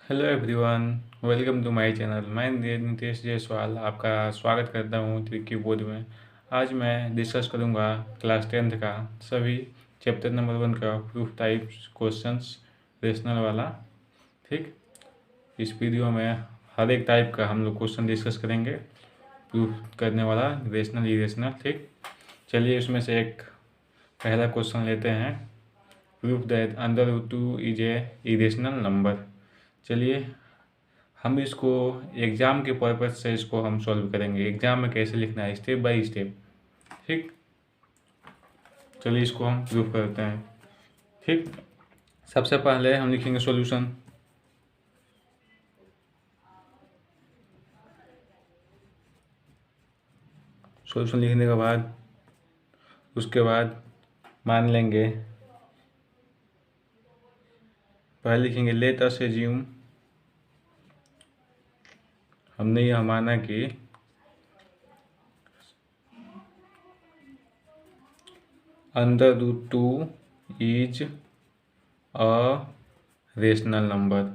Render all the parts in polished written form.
Hello everyone, welcome to my channel. मैं नितेश जायसवाल आपका स्वागत करता हूँ त्रिकी बोर्ड में। आज मैं डिस्कस करूँगा क्लास 10th का सभी चैप्टर नंबर 1 का प्रूफ टाइप्स क्वेश्चंस रेशनल वाला। ठीक, इस वीडियो में हर एक टाइप का हम लोग क्वेश्चन डिस्कस करेंगे, प्रूफ करने वाला रेशनल इरेशनल। ठीक, चलिए इसमें से एक पहला क्वेश्चन लेते हैं। Proof that under root 2 is a irrational number. चलिए हम इसको एग्ज़ाम के पर्पज़ से इसको हम सॉल्व करेंगे। एग्ज़ाम में कैसे लिखना है, स्टेप बाय स्टेप। ठीक, चलिए इसको हम प्रूव करते हैं। ठीक, सबसे पहले हम लिखेंगे सॉल्यूशन। सॉल्यूशन लिखने के बाद उसके बाद मान लेंगे, पहले लिखेंगे लेट अस एज्यूम। हमने यह माना कि under root 2 is a rational number.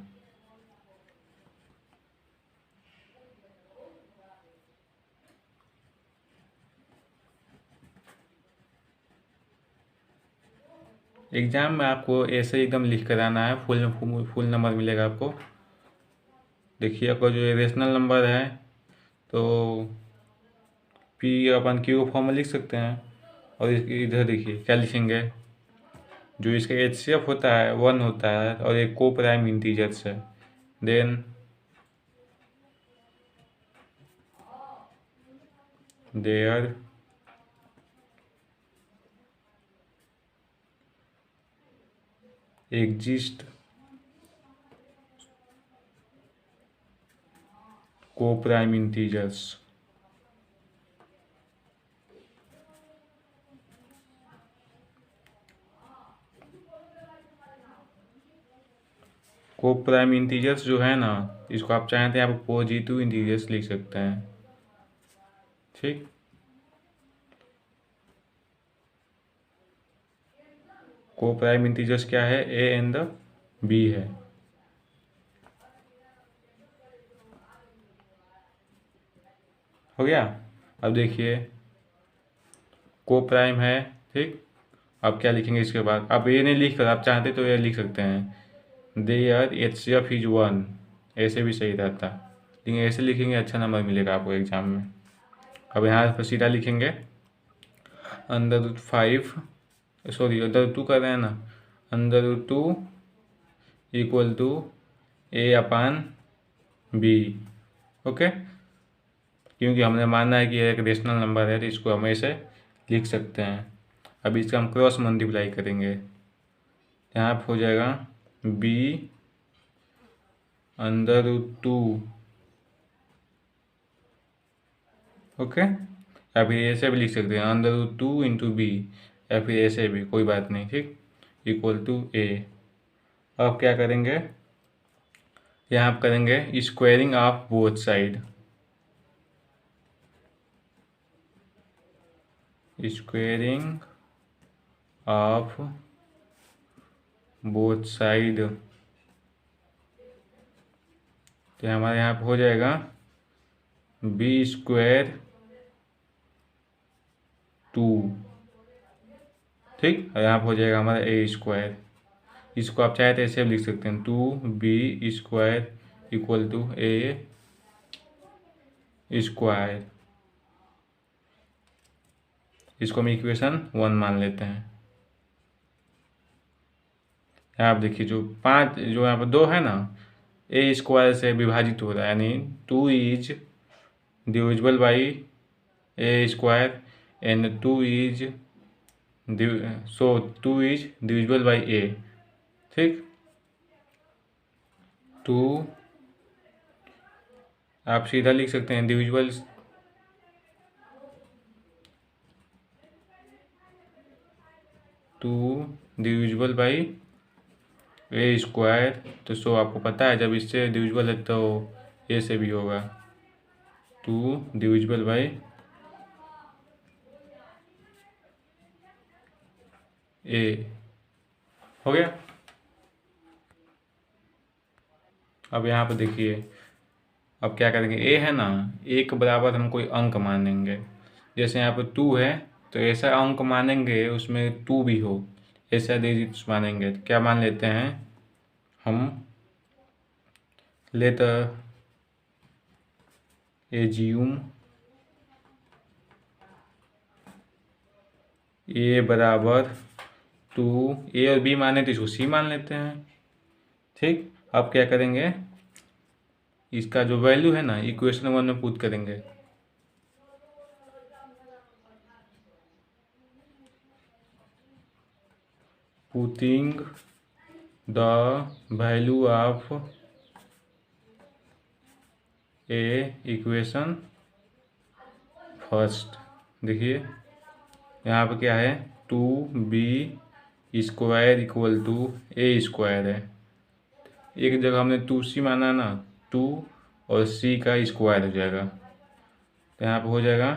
Exam में आपको ऐसे एकदम लिख कर आना है, फुल नंबर मिलेगा आपको। देखिए, आपका जो रेशनल नंबर है तो पी अपन क्यू फॉर्म में लिख सकते हैं। और इधर देखिए क्या लिखेंगे, जो इसका एचसीएफ होता है 1 होता है और एक को प्राइम इंटीजर्स है। Then there exist coprime integers. को प्राइम इंटीजर्स जो है ना, इसको आप चाहें तो आप पॉजिटिव इंटीजर्स लिख सकते हैं। ठीक, को प्राइम इंटीजर्स क्या है, ए एंड द बी है। हो गया। अब देखिए को प्राइम है। ठीक, अब क्या लिखेंगे इसके बाद, अब ये नहीं लिख कर आप चाहते तो ये लिख सकते हैं देयर एचसीएफ इज 1। ऐसे भी सही रहता, लेकिन ऐसे लिखेंगे अच्छा नंबर मिलेगा आपको एग्जाम में। अब यहाँ पर सीधा लिखेंगे under root 5, sorry under root 2 कर रहे हैं ना, under root 2 equal to a upon b. Okay, क्योंकि हमने माना है कि यह एक रेशनल नंबर है तो इसको हम ऐसे लिख सकते हैं। अब इसका हम क्रॉस मल्टीप्लाई करेंगे, यहाँ पर हो जाएगा बी अंडर रूट 2। ओके, या फिर ऐसे भी लिख सकते हैं अंडर रूट 2 इंटू बी, या फिर ऐसे भी, कोई बात नहीं। ठीक, इक्वल टू ए। अब क्या करेंगे, यहाँ आप करेंगे squaring of both side. Squaring of both side, तो हमारे यहाँ पे हो जाएगा बी स्क्वायर 2। ठीक, और यहाँ पे हो जाएगा हमारा ए स्क्वायर। इसको आप चाहे तो ऐसे भी लिख सकते हैं 2b square equal to a square. इसको हम इक्वेशन 1 मान लेते हैं। यहाँ आप देखिए जो 5, जो यहाँ पर 2 है ना, ए स्क्वायर से विभाजित हो रहा है, यानी 2 is divisible by a square and 2 is so 2 is divisible by a. ठीक, 2 आप सीधा लिख सकते हैं divisible, 2 divisible by a square. तो सो आपको पता है जब इससे डिविजिबल है तो ए से भी होगा, 2 डिविजिबल बाई ए। हो गया। अब यहाँ पर देखिए, अब क्या करेंगे, ए है ना, ए के बराबर हम कोई अंक मानेंगे। जैसे यहाँ पर 2 है तो ऐसा अंक मानेंगे उसमें 2 भी हो, ऐसा डिजिट्स मानेंगे। तो क्या मान लेते हैं हम, लेट एज्यूम ए बराबर 2, ए और बी माने तो इसको सी मान लेते हैं। ठीक, अब क्या करेंगे, इसका जो वैल्यू है ना इक्वेशन 1 में पुट करेंगे। Putting the value of A equation first. देखिए यहाँ पे क्या है, 2b² इक्वल टू a² है। एक जगह हमने 2c माना ना, 2 और c का स्क्वायर हो जाएगा। तो यहाँ पे हो जाएगा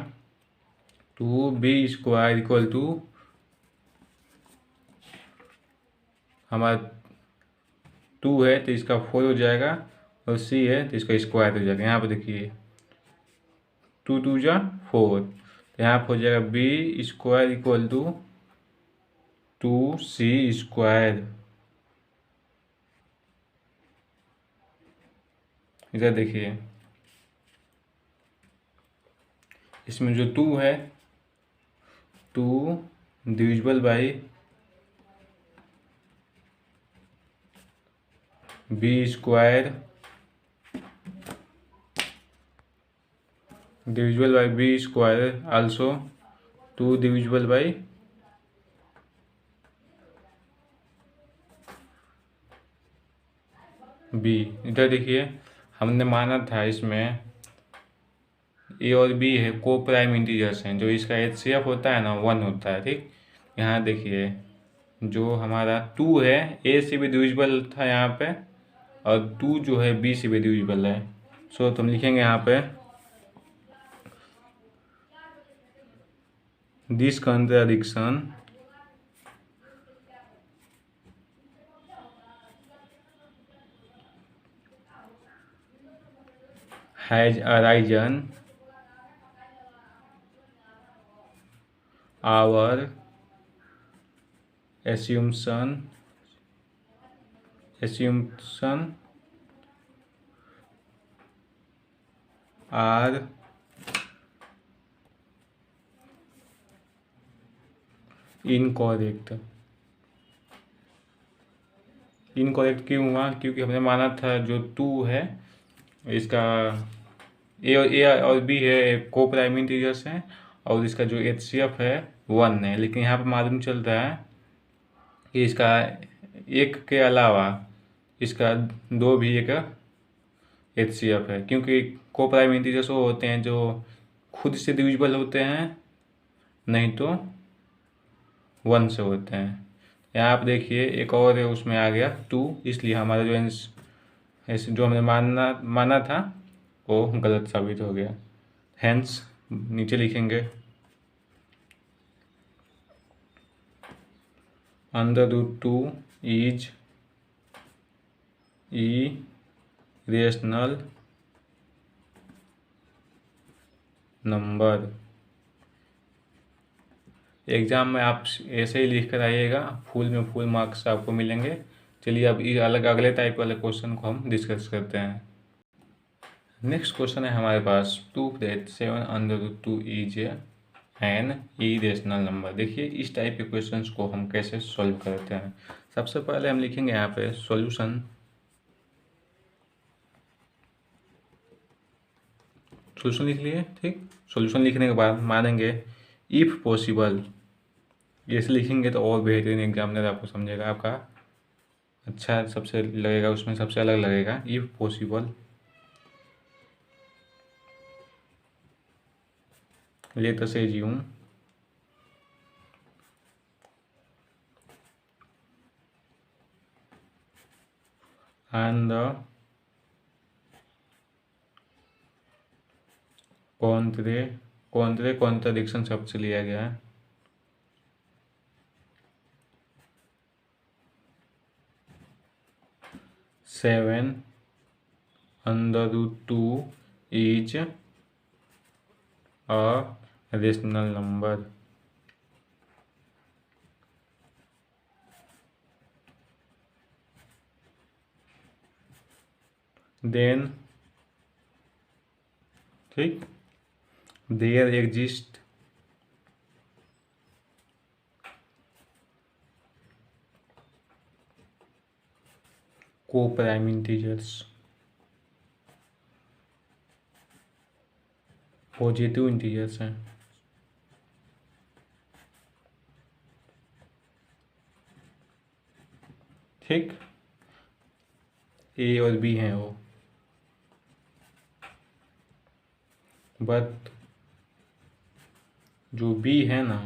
2b² इक्वल टू, हमारा 2 है तो इसका 4 हो जाएगा, और c है तो इसका स्क्वायर हो जाएगा। यहाँ पे देखिए 2 2 जा 4, तो यहाँ पर हो जाएगा b² इक्वल टू 2c²। इधर देखिए, इसमें जो 2 है, 2 divisible by b² divisible by b² also 2 divisible by b। इधर देखिए, हमने माना था इसमें ए और बी है को प्राइम इंटीजर्स हैं, जो इसका HCF होता है ना 1 होता है। ठीक, यहाँ देखिए जो हमारा 2 है ए से भी डिविजिबल था यहाँ पे, और 2 जो है बी से भी डिविजिबल है। सो तो हम लिखेंगे यहाँ पे this contradiction has arisen our assumption are इनकॉरेक्ट। इनकॉरेक्ट क्यों हुआ, क्योंकि हमने माना था जो 2 है इसका ए और बी है को प्राइम इंटीजर्स हैं, और इसका जो HCF है 1 है। लेकिन यहाँ पर मालूम चल रहा है कि इसका एक के अलावा इसका 2 भी एक HCF है, क्योंकि को प्राइम इंटीजर्स वो होते हैं जो खुद से डिविजिबल होते हैं, नहीं तो 1 से होते हैं। यहाँ आप देखिए एक और उसमें आ गया 2, इसलिए हमारा जो ऐसे जो हमने माना था वो गलत साबित हो गया। हेंस नीचे लिखेंगे √2 इज इरेशनल नंबर। एग्ज़ाम में आप ऐसे ही लिख कर आइएगा, फुल में फुल मार्क्स आपको मिलेंगे। चलिए अब ये अगले टाइप वाले क्वेश्चन को हम डिस्कस करते हैं। नेक्स्ट क्वेश्चन है हमारे पास, 2 + 7 √2 इज एन इरेशनल नंबर। देखिए इस टाइप के क्वेश्चंस को हम कैसे सॉल्व करते हैं। सबसे पहले हम लिखेंगे यहाँ पे सॉल्यूशन लिख लिए। ठीक, सॉल्यूशन लिखने के बाद मानेंगे इफ़ पॉसिबल, ऐसे लिखेंगे तो और बेहतरीन एग्जामिनर आपको समझेगा, आपका अच्छा सबसे लगेगा, उसमें सबसे अलग लगेगा। If possible let us assume and the contradiction शब्द से लिया गया है। Seven under root 2 is a rational number. Then ठीक, there exist coprime integers, positive integers हैं। ठीक, ए और बी हैं वो, बट जो बी है ना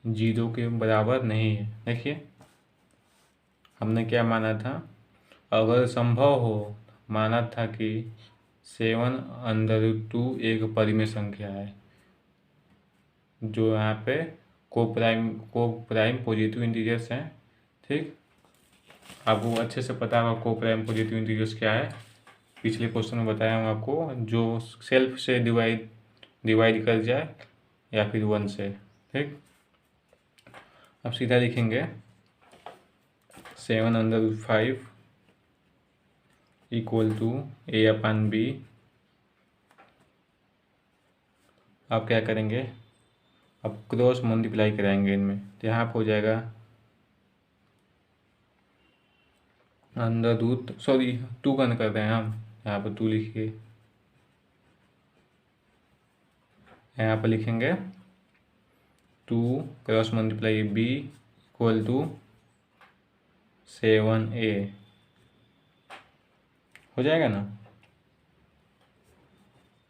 0 के बराबर नहीं है। देखिए हमने क्या माना था, अगर संभव हो माना था कि 7√2 एक परिमेय संख्या है, जो यहाँ पे को प्राइम पॉजिटिव इंटीजर्स हैं। ठीक, आपको अच्छे से पता होगा को प्राइम पॉजिटिव इंटीजर्स क्या है, पिछले क्वेश्चन में बताया हूँ आपको, जो सेल्फ से डिवाइड कर जाए या फिर 1 से। ठीक, अब सीधा लिखेंगे 7/5 इक्वल टू A/B। आप क्या करेंगे, अब क्रॉस मल्टीप्लाई कराएंगे इनमें, तो यहाँ पर हो जाएगा टू कन कर रहे हैं हम, यहाँ पर 2 लिखिए, यहाँ पर लिखेंगे 2 cross multiply B equal to 7A, हो जाएगा ना।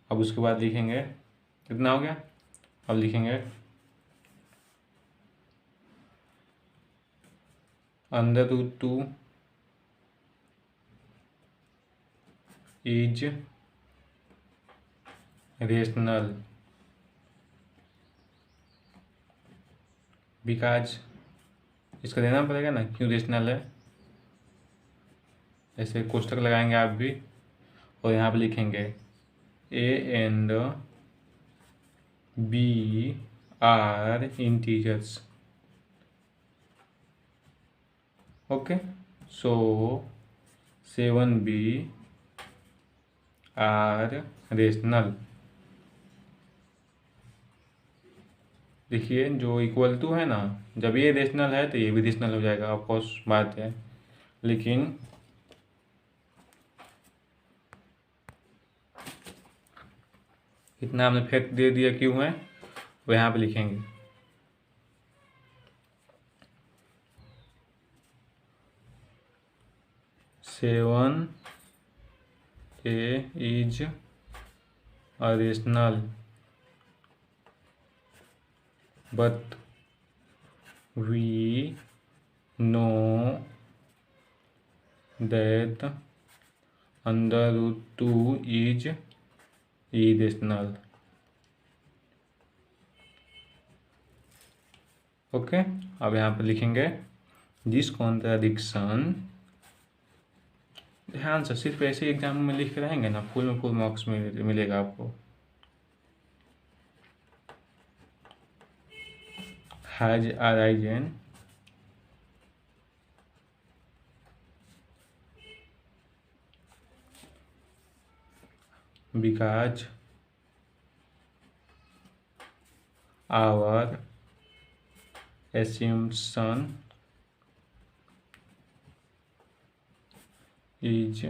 अब उसके बाद लिखेंगे, कितना हो गया, अब लिखेंगे under root 2 is rational because, इसका देना पड़ेगा ना क्यों रेशनल है, ऐसे कोष्टक लगाएंगे आप भी, और यहाँ पे लिखेंगे A and B are integers. Okay, so 7B are rational. देखिए जो इक्वल टू है ना, जब ये रेशनल है तो ये भी रेशनल हो जाएगा, ऑफकोर्स बात है, लेकिन इतना हमने फैक्ट दे दिया क्यों है, वो यहाँ पे लिखेंगे 7A is a rational but we know that under root 2 is irrational। ओके, अब यहाँ पर लिखेंगे दिस कॉन्ट्राडिक्शन, ध्यान से सिर्फ ऐसे एग्जाम में लिख के रहेंगे ना, फुल में फुल मार्क्स मिलेगा आपको। Has arisen because our assumption is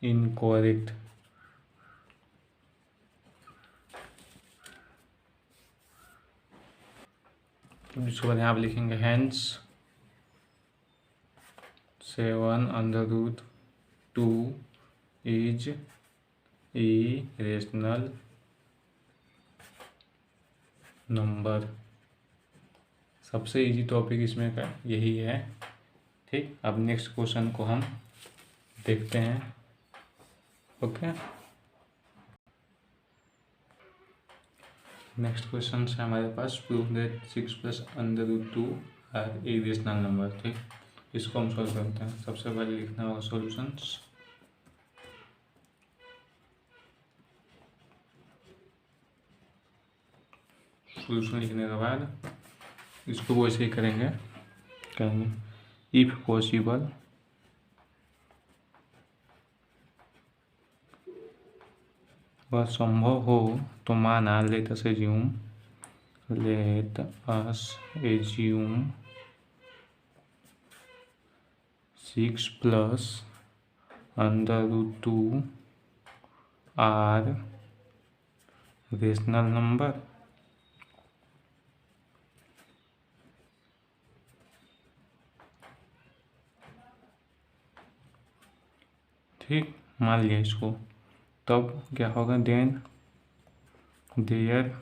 incorrect। इसके बाद यहाँ पर लिखेंगे हैंस 7/√2 इज irrational नंबर। सबसे इजी टॉपिक इसमें का यही है। ठीक, अब नेक्स्ट क्वेश्चन को हम देखते हैं। ओके, नेक्स्ट क्वेश्चन है हमारे पास, prove that 6 + under root 2 are irrational number. ठीक, इसको हम सॉल्व करते हैं। सबसे पहले लिखना होगा सॉल्यूशंस। सॉल्यूशन लिखने के बाद इसको वैसे ही करेंगे इफ़ पॉसिबल वह संभव हो तो माना let us assume 6+√2 are rational number. ठीक, मान लिया इसको। तब क्या होगा, then there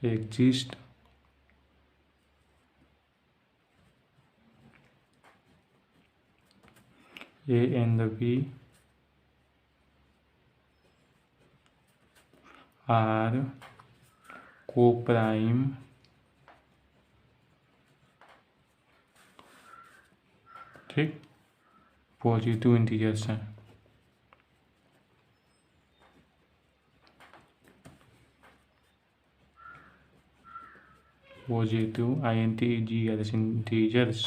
exist A and B are co-prime ठीक पॉजिटिव इंटीजर्स हैं। Positive INTGRS integers.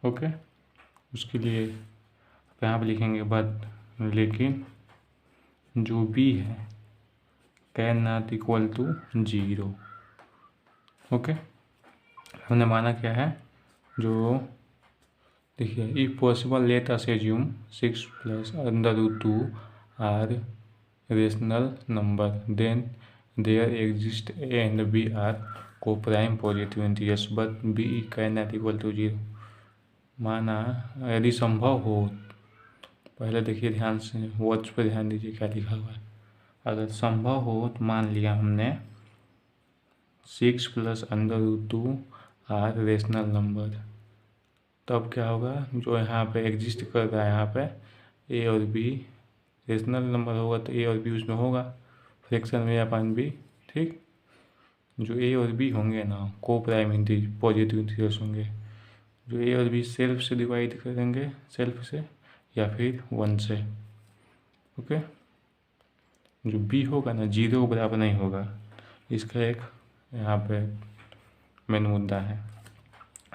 ओके, उसके लिए यहाँ पर लिखेंगे बट लेकिन जो भी है can not equal to 0। Okay, हमने माना क्या है, जो देखिए if possible let us assume 6+√2 are rational number then there exist A and B are coprime positive integers but B can not equal to 0। माना यदि संभव हो, पहले देखिए ध्यान से वर्ड्स पर ध्यान दीजिए क्या लिखा हुआ है। अगर संभव हो तो मान लिया हमने 6+√2 आर रेशनल नंबर, तब क्या होगा, जो यहाँ पे एग्जिस्ट कर रहा है यहाँ पे A और B रेशनल नंबर होगा तो A और B उसमें होगा फ्रैक्शन में अपन B। ठीक, जो A और B होंगे ना को प्राइम इंटीजर पॉजिटिव इंटीजर्स होंगे। जो A और B सेल्फ से डिवाइड करेंगे, सेल्फ से या फिर 1 से। ओके, जो B होगा ना 0 के बराबर नहीं होगा, इसका एक यहाँ पे मेन मुद्दा है।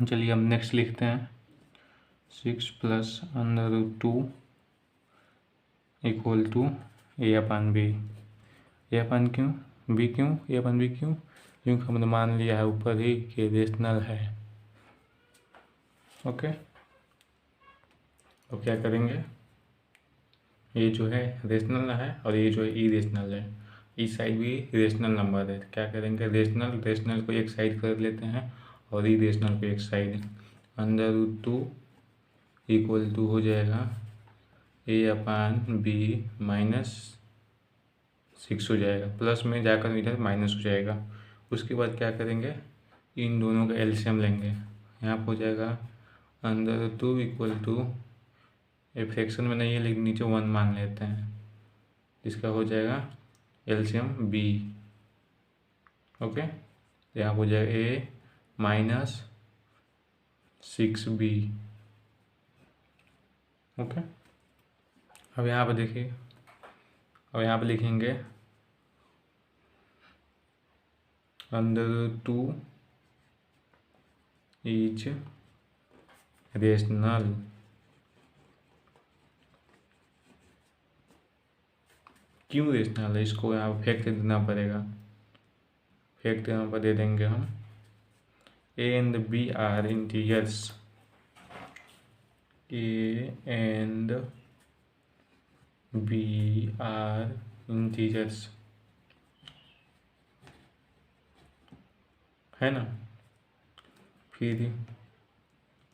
चलिए हम नेक्स्ट लिखते हैं 6+√2 इक्वल टू A/B। A/B क्यों, A/B क्यों, क्योंकि हमने मान लिया है ऊपर ही कि रेशनल है। ओके, तो क्या करेंगे, ये जो है रेशनल है और ये जो है इरेशनल है, इस साइड भी रेशनल नंबर है। क्या करेंगे, रेशनल को एक साइड कर लेते हैं और इरेशनल को एक साइड। √2 इक्वल टू हो जाएगा A/B -6 हो जाएगा, प्लस में जाकर इधर माइनस हो जाएगा। उसके बाद क्या करेंगे, इन दोनों का एलसीएम लेंगे। यहाँ पर हो जाएगा √2 इक्वल टू, ये फ्रैक्शन में नहीं है लेकिन नीचे 1 मान लेते हैं, इसका हो जाएगा एलसीएम B। ओके, यहाँ हो जाएगा A -6B। ओके, अब यहाँ पर देखिए, अब यहाँ पर लिखेंगे √2 इज रेशनल। क्यों रेशनल है, इसको यहाँ फैक्ट देना पड़ेगा। फैक्ट यहाँ पर दे देंगे हम A and B are integers, A and B are integers, है ना। फिर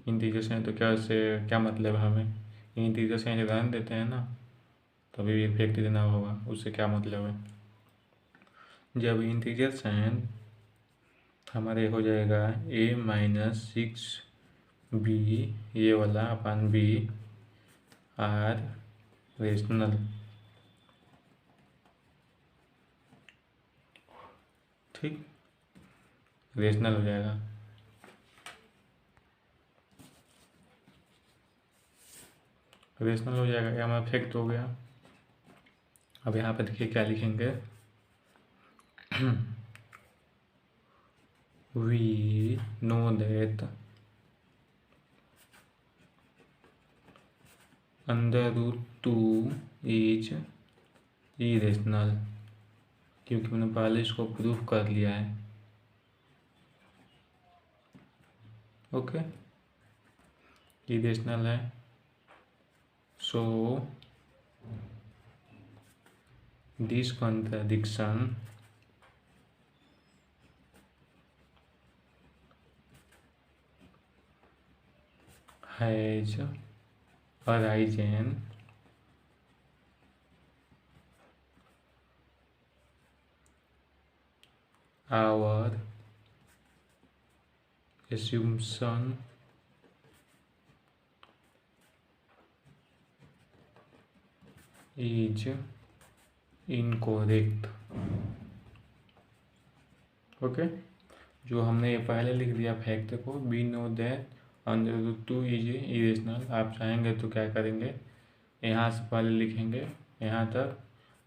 इंटीजर्स हैं तो क्या, से क्या मतलब है, हमें इंटीजर्स हैं जब देते हैं ना तभी भी फैक्ट देना होगा। उससे क्या मतलब है, जब इंटीजर्स हैं हमारे हो जाएगा A -6B ये वाला अपन B आर रेशनल। ठीक, रेशनल हो जाएगा। रेशनल हो जाएगा, ये हमारा फैक्ट हो गया। अब यहाँ पे देखिए क्या लिखेंगे, we know that under root 2 is irrational, क्योंकि मैंने पहले इसको प्रूफ कर लिया है। ओके, इरेशनल है, so this contradiction has arisen our assumption is incorrect। Okay, जो हमने ये पहले लिख दिया फैक्ट को, we know that under root 2 is irrational, आप चाहेंगे तो क्या करेंगे, यहाँ से पहले लिखेंगे यहाँ तक,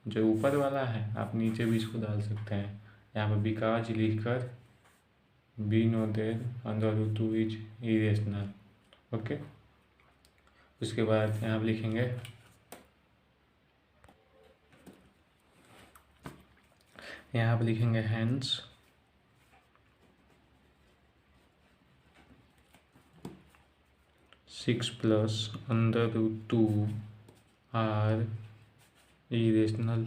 जो ऊपर वाला है आप नीचे भी इसको डाल सकते हैं। यहाँ पर बिकॉज लिख कर we know that under root 2 is irrational. Okay, उसके बाद यहाँ पर लिखेंगे hence six plus under root 2 are irrational.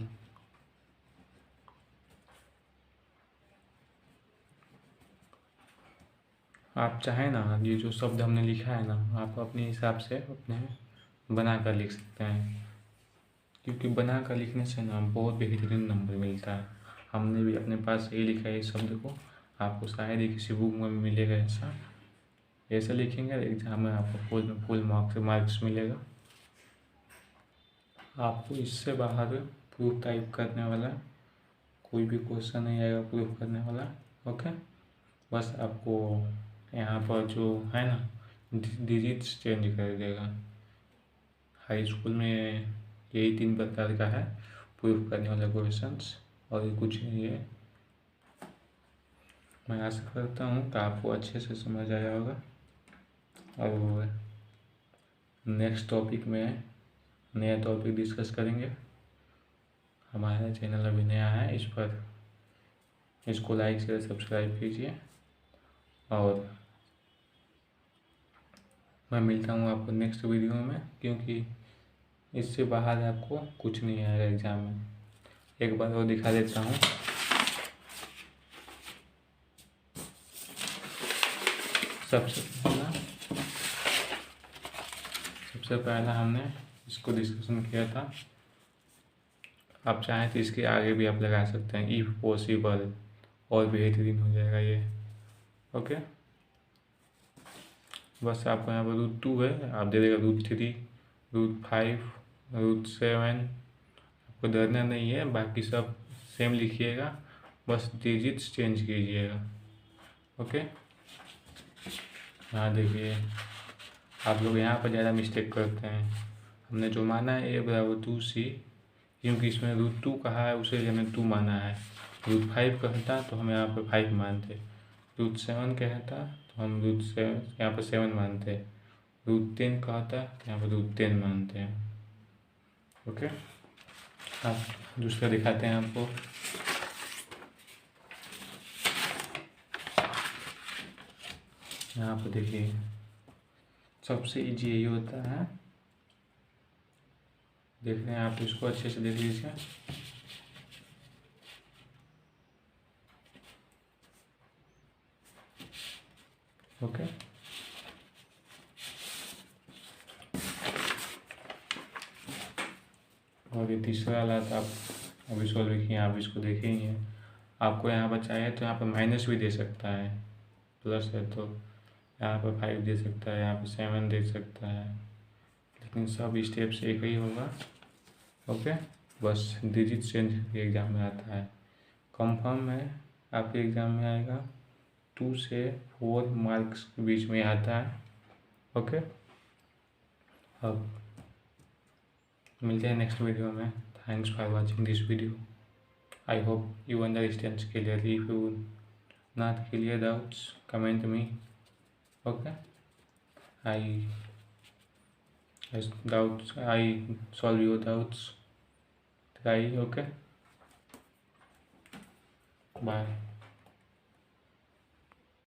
आप चाहें ना, ये जो शब्द हमने लिखा है ना, आप अपने हिसाब से अपने बना कर लिख सकते हैं, क्योंकि बना कर लिखने से ना बहुत बेहतरीन नंबर मिलता है। हमने भी अपने पास यही लिखा है इस शब्द को, आपको शायद ही किसी बुक में मिलेगा ऐसा। ऐसे लिखेंगे एग्जाम में आपको फुल मार्क्स मिलेगा। आपको इससे बाहर प्रूफ टाइप करने वाला कोई भी क्वेश्चन नहीं आएगा, प्रूफ करने वाला। ओके, बस आपको यहाँ पर जो है ना डिजिट्स चेंज कर देगा। हाई स्कूल में यही 3 प्रकार का है प्रूफ करने वाला क्वेश्चंस, और ये कुछ नहीं है। मैं आशा करता हूँ कि आपको अच्छे से समझ आया होगा, और नेक्स्ट टॉपिक में नया टॉपिक डिस्कस करेंगे। हमारा चैनल अभी नया है, इस पर इसको लाइक शेयर सब्सक्राइब कीजिए, और मैं मिलता हूँ आपको नेक्स्ट वीडियो में, क्योंकि इससे बाहर आपको कुछ नहीं आएगा एग्ज़ाम में। एक बार और दिखा देता हूँ। सबसे पहला हमने इसको डिस्कशन किया था। आप चाहें तो इसके आगे भी आप लगा सकते हैं, इफ़ पॉसिबल, और बेहतरीन हो जाएगा ये। ओके, बस आपको यहाँ पर रूट 2 है, आप दे देगा रूट 3, रूट 5, रूट 7। आपको डरना नहीं है, बाकी सब सेम लिखिएगा, बस डिजिट्स चेंज कीजिएगा। ओके, हाँ देखिए आप लोग यहाँ पर ज़्यादा मिस्टेक करते हैं। हमने जो माना है a=2c, क्योंकि इसमें रूट 2 कहा है उसे हमने 2 माना है। रूट 5 कहता तो हम यहाँ पर 5 मानते, रूट 7 कहता तो हम रूट 7 यहाँ पर 7 मानते, रूट 10 कहता तो यहाँ पर रूट 10 मानते हैं। ओके, आप दूसरा दिखाते हैं आपको। यहाँ पर देखिए सबसे इजी यही होता है, देख रहे हैं आप, इसको अच्छे से देख लीजिए। ओके, और ये तीसरा वाला था, आप अभी सॉल्व किए, आप इसको देखेंगे। आपको यहाँ पर चाहिए तो यहाँ पर माइनस भी दे सकता है, प्लस है तो यहाँ पर 5 दे सकता है, यहाँ पर 7 दे सकता है, लेकिन सब स्टेप्स एक ही होगा। ओके, बस डिजिट चेंज एग्ज़ाम में आता है, कंफर्म है आपके एग्ज़ाम में आएगा। 2 से 4 मार्क्स के बीच में आता है। ओके, अब मिलते हैं नेक्स्ट वीडियो में। Thanks for watching this video. I hope you understand clearly. If you not clear doubts, comment me. Okay, I I solve your doubts. Try. Okay, bye.